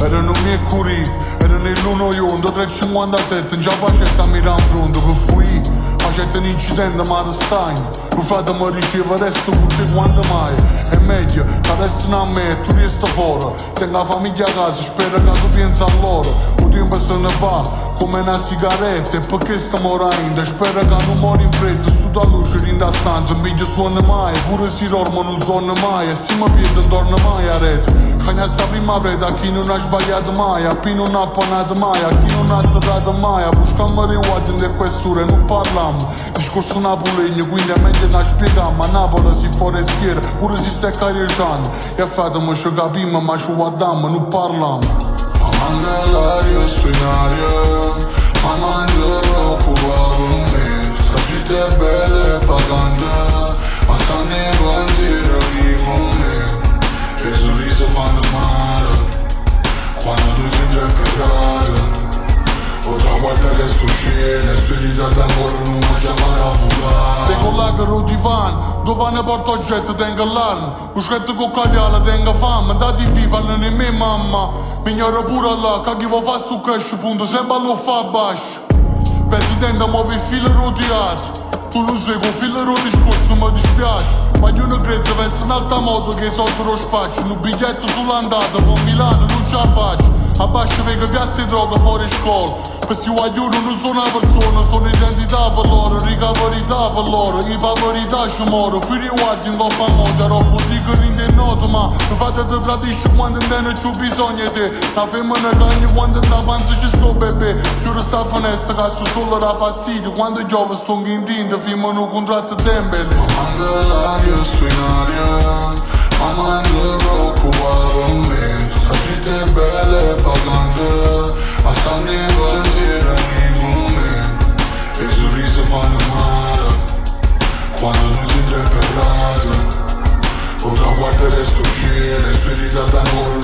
erano miei curì, era nell'1 io, 357, già facetta a mirare in fronte, che fui, facetta un incidente ma restagno. Lo frate mi riceve resto tutti quanto mai. È meglio che restano a me e tu resti fuori. Tengo la famiglia a casa, spero che tu pensi a loro. Il tempo se ne va come una sigaretta. E perché sto morendo? Spero che non muori in fretta. Sto da luce in da stanza, non mi suona mai. Pure se dormo non suona mai. E se mi piede non torna mai a rete. Cagna sta prima preda a chi non ha sbagliato mai. A chi non ha panato mai, a chi non ha atterrato mai. A buscare riguardo in quest'ora non parliamo. Discorso napolegno, quindi è meglio da spiegare. Ma Napoli si forestiera, pure si sta carreggiando. E fatemi ci capimo, ma ci guardiamo, non parliamo. Ma manca l'aria su in aria, ma mangerò con me. Sta città è bella e vagante, ma sta nei pensieri con me. E sorrisi fanno male, quando tu sei già peccato. Ora guarda che sto scena, e sui ritardi ancora non mangiamo a volare. Tengo l'agro di van, dove ne porto oggetto tengo l'alma. Buschetto con caviale tengo fame, da TV parlano in me mamma. Mi ignoro pure là, che chi va fa sto cash punto, sempre lo fa basso. Presidente muove il filo roteato. Tu non sei con filo discorso, mi dispiace. Ma io non credo che sia in alta moto che sotto lo spazio. Un biglietto sull'andata, per Milano non ce la faccio. Abbascio vengo piazza di droga fuori scuola. Questi guaglioni non sono una persona, sono identità per loro, riga verità per loro, i paverità ci moro, figli guardi in coppa moda, roba dicono in te noto, ma lo fate te tradisci quando in te non c'ho bisogno di te, la femmina cagna quando in da panza ci sto bebè, chiudo sta finestra che sto solo da fastidio, quando giove sto in tinta, firmano un contratto dembele. Ma manca l'aria sto in aria, ma mangerò con me, sta città è bella e vagante, ma sta nei pensieri con me. E i sorrisi fanno male, quando non si è parlato. Ora guarda resto scena, e sui ritardi ancora